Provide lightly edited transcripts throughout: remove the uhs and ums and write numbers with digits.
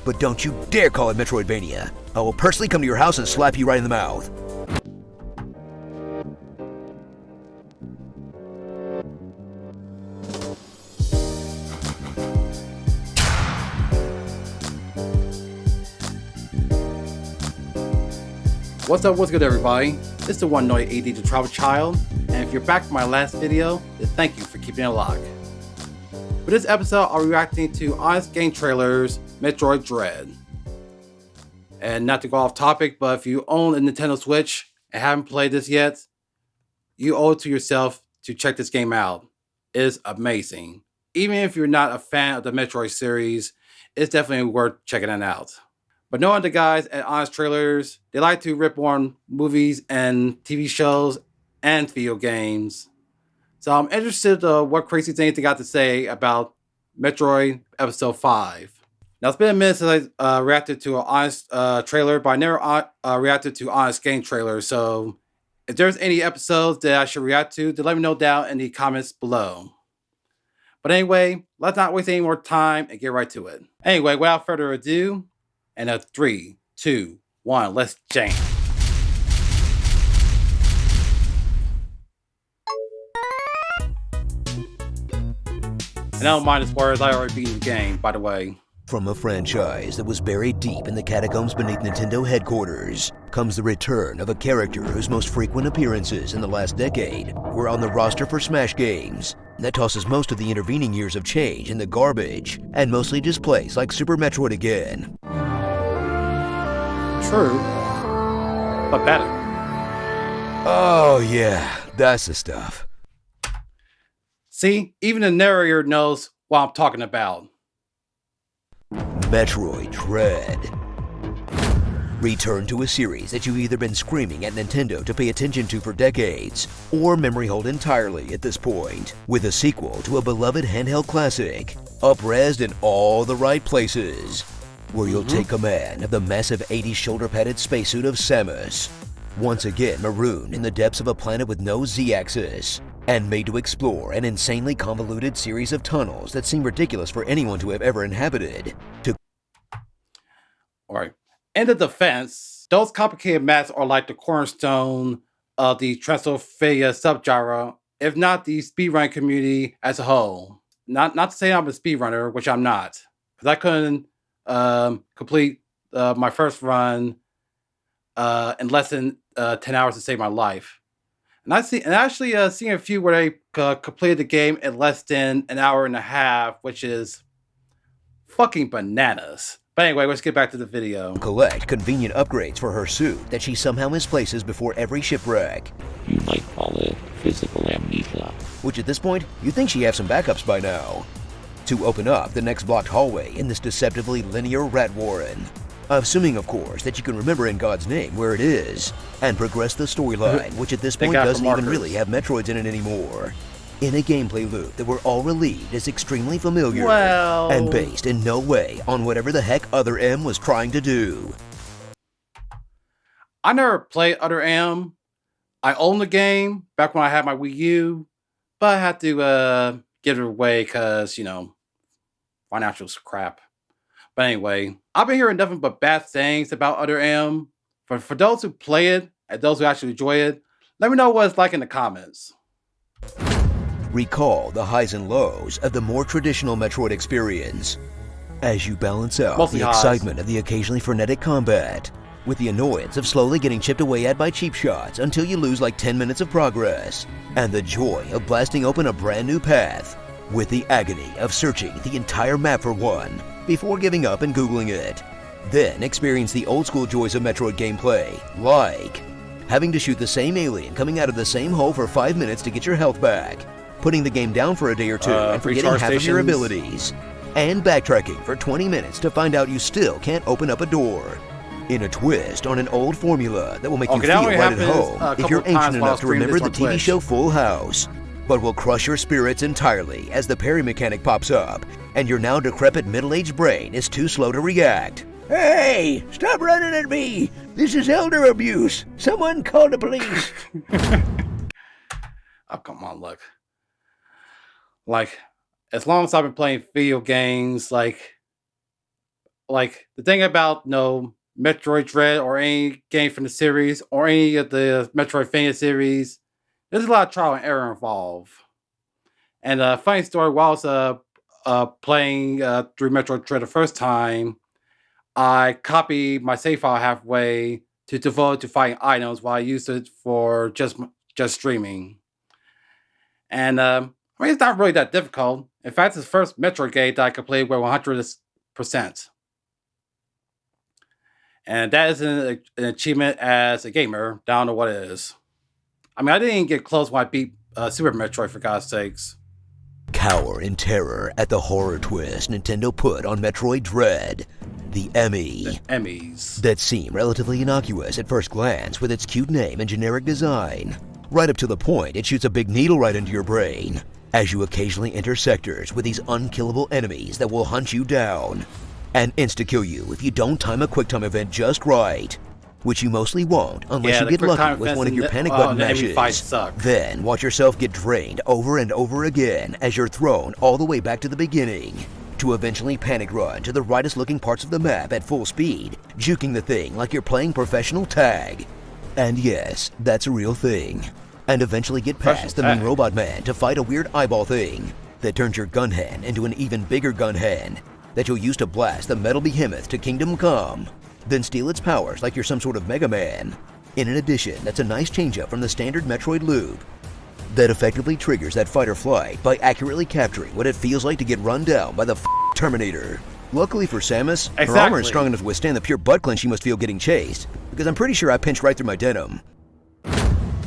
But don't you dare call it Metroidvania. I will personally come to your house and slap you right in the mouth. What's up, what's good everybody? It's the one and only ADtheTribalChild, and if you're back from my last video, then thank you for keeping it locked. For this episode, I'll be reacting to honest game trailers, Metroid Dread. And not to go off topic, but if you own a Nintendo Switch and haven't played this yet, you owe it to yourself to check this game out. It is amazing. Even if you're not a fan of the Metroid series, it's definitely worth checking it out. But no other guys at Honest Trailers, they like to rip on movies and TV shows and video games. So I'm interested in what crazy things they got to say about Metroid Episode 5. Now it's been a minute since I reacted to an Honest trailer, but I never reacted to Honest game trailers. So if there's any episodes that I should react to, then let me know down in the comments below. But anyway, let's not waste any more time and get right to it. Anyway, without further ado, and a 3, 2, 1, let's jam. And I don't mind the spoilers, I already beat the game, by the way. From a franchise that was buried deep in the catacombs beneath Nintendo headquarters comes the return of a character whose most frequent appearances in the last decade were on the roster for Smash games. That tosses most of the intervening years of change in the garbage and mostly displays like Super Metroid again. True, but better. Oh yeah, that's the stuff. See, even the narrator knows what I'm talking about. Metroid Dread. Return to a series that you've either been screaming at Nintendo to pay attention to for decades, or memory hold entirely at this point, with a sequel to a beloved handheld classic, up-resed in all the right places, where you'll take command of the massive 80s shoulder-padded spacesuit of Samus, once again marooned in the depths of a planet with no Z-axis, and made to explore an insanely convoluted series of tunnels that seem ridiculous for anyone to have ever inhabited. Alright, in the defense, those complicated maths are like the cornerstone of the Transylvania subgenre, if not the speedrun community as a whole. Not to say I'm a speedrunner, which I'm not, because I couldn't complete my first run in less than 10 hours to save my life. And I actually seen a few where they completed the game in less than an hour and a half, which is fucking bananas. But anyway, let's get back to the video. Collect convenient upgrades for her suit that she somehow misplaces before every shipwreck. You might call it physical amnesia. Which at this point, you'd think she'd have some backups by now. To open up the next blocked hallway in this deceptively linear rat warren. Assuming, of course, that you can remember in God's name where it is, and progress the storyline, which at this point doesn't even really have Metroids in it anymore. In a gameplay loop that we're all relieved is extremely familiar, and based in no way on whatever the heck Other M was trying to do. I never played Other M. I own the game back when I had my Wii U, but I had to give it away because, you know, financial crap. But anyway, I've been hearing nothing but bad things about Other M. For those who play it and those who actually enjoy it, let me know what it's like in the comments. Recall the highs and lows of the more traditional Metroid experience, as you balance out Mostly the highs. excitement of the occasionally frenetic combat, with the annoyance of slowly getting chipped away at by cheap shots until you lose like 10 minutes of progress, and the joy of blasting open a brand new path, with the agony of searching the entire map for one, before giving up and Googling it. Then experience the old school joys of Metroid gameplay, like having to shoot the same alien coming out of the same hole for 5 minutes to get your health back, putting the game down for a day or two and forgetting half of your abilities, and backtracking for 20 minutes to find out you still can't open up a door. In a twist on an old formula that will make you feel right at home if you're ancient enough to remember the TV show Full House, but will crush your spirits entirely as the parry mechanic pops up, and your now decrepit middle-aged brain is too slow to react. Hey, stop running at me! This is elder abuse! Someone call the police! Oh, come on, look. Like, as long as I've been playing video games, like like the thing about Metroid Dread or any game from the series or any of the Metroidvania series, there's a lot of trial and error involved. And a funny story, while I was playing through Metroid Dread the first time, I copied my save file halfway to devote to finding items while I used it for just streaming. And I mean, it's not really that difficult. In fact, it's the first Metroid game that I could play with 100%. And that is an achievement as a gamer. I don't know what it is. I mean, I didn't even get close when I beat Super Metroid, for God's sakes. Cower in terror at the horror twist Nintendo put on Metroid Dread. The Emmys. That seem relatively innocuous at first glance with its cute name and generic design. Right up to the point it shoots a big needle right into your brain, as you occasionally enter sectors with these unkillable enemies that will hunt you down and insta-kill you if you don't time a quick-time event just right, which you mostly won't unless you get lucky with one of your panic button mashes. Then watch yourself get drained over and over again as you're thrown all the way back to the beginning, to eventually panic run to the rightest looking parts of the map at full speed, juking the thing like you're playing professional tag. And yes, that's a real thing. And eventually get past the mean robot man to fight a weird eyeball thing that turns your gun hand into an even bigger gun hand that you'll use to blast the metal behemoth to Kingdom Come, then steal its powers like you're some sort of Mega Man. In an addition, that's a nice change-up from the standard Metroid loop that effectively triggers that fight or flight by accurately capturing what it feels like to get run down by the Terminator. Luckily for Samus, her armor is strong enough to withstand the pure butt clench she must feel getting chased, because I'm pretty sure I pinched right through my denim.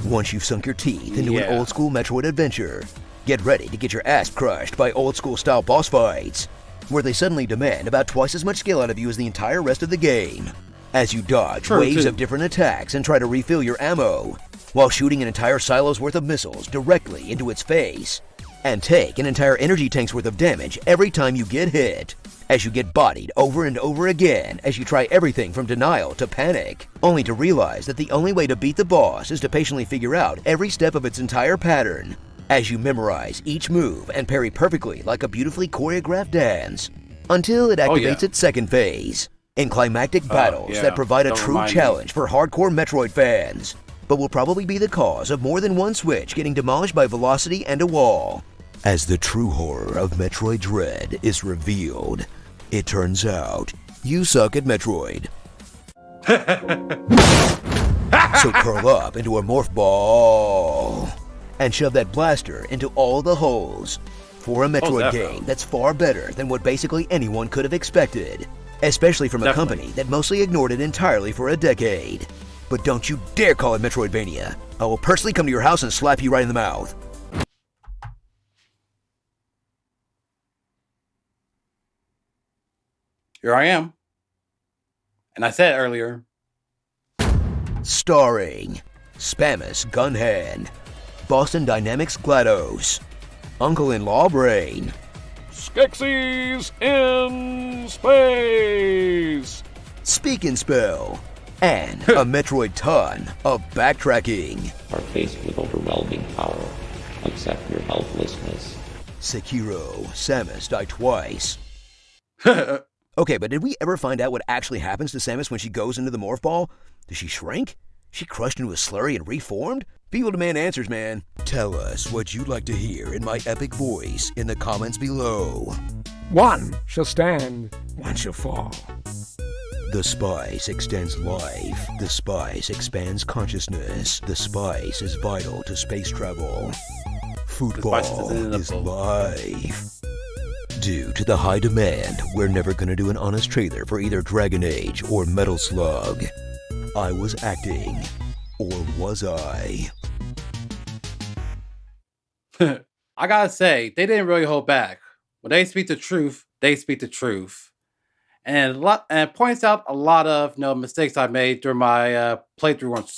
Once you've sunk your teeth into an old-school Metroid adventure, get ready to get your ass crushed by old-school style boss fights, where they suddenly demand about twice as much skill out of you as the entire rest of the game, as you dodge waves of different attacks and try to refill your ammo, while shooting an entire silo's worth of missiles directly into its face, and take an entire energy tank's worth of damage every time you get hit, as you get bodied over and over again as you try everything from denial to panic, only to realize that the only way to beat the boss is to patiently figure out every step of its entire pattern, as you memorize each move and parry perfectly like a beautifully choreographed dance, until it activates its second phase, in climactic battles that provide a true challenge for hardcore Metroid fans, but will probably be the cause of more than one Switch getting demolished by velocity and a wall. As the true horror of Metroid Dread is revealed, it turns out you suck at Metroid. So curl up into a morph ball and shove that blaster into all the holes for a Metroid game that's far better than what basically anyone could have expected, especially from a company that mostly ignored it entirely for a decade. But don't you dare call it Metroidvania. I will personally come to your house and slap you right in the mouth. Here I am. And I said earlier. Starring Spamus Gunhand, Boston Dynamics GLaDOS, Uncle-in-Law Brain, Skeksis in Space, Speak and Spell, and a Metroid ton of backtracking. Are faced with overwhelming power. Accept your helplessness. Sekiro, Samus die twice. Okay, but did we ever find out what actually happens to Samus when she goes into the morph ball? Does she shrink? She crushed into a slurry and reformed? People demand answers, man. Tell us what you'd like to hear in my epic voice in the comments below. One shall stand, one shall fall. The spice extends life. The spice expands consciousness. The spice is vital to space travel. Football is life. Due to the high demand, we're never gonna do an honest trailer for either Dragon Age or Metal Slug. I was acting. Or was I? I gotta say, they didn't really hold back. When they speak the truth, they speak the truth. And it points out a lot of mistakes I made during my playthrough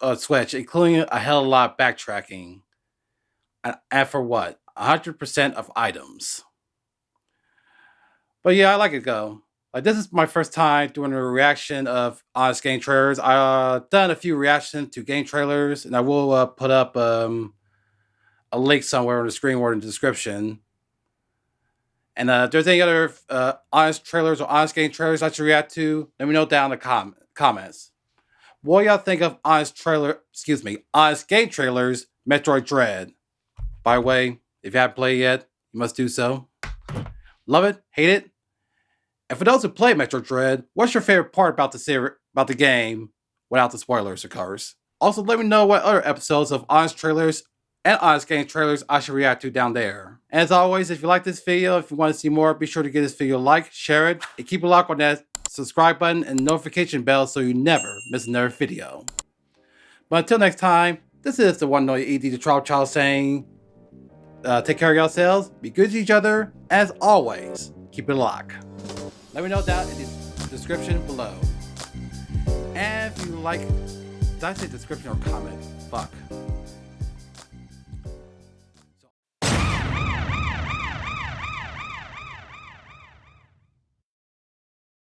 on Switch, including a hell of a lot of backtracking. And for what? 100% of items. But yeah, I like it go. Like, this is my first time doing a reaction of honest game trailers. I've done a few reactions to game trailers, and I will put up a link somewhere on the screen or in the description. And if there's any other honest trailers or honest game trailers I should react to, let me know down in the comments. What do y'all think of honest game trailers, Metroid Dread? By the way, if you haven't played yet, you must do so. Love it? Hate it? And for those who play Metroid Dread, what's your favorite part about the game without the spoilers, of course? Also, let me know what other episodes of honest trailers and honest game trailers I should react to down there. And as always, if you like this video, if you want to see more, be sure to give this video a like, share it, and keep a lock on that subscribe button and notification bell so you never miss another video. But until next time, this is the one and only ADtheTribalChild saying, take care of yourselves, be good to each other, as always, keep it locked. Let me know down in the description below. And if you like, did I say description or comment? Fuck.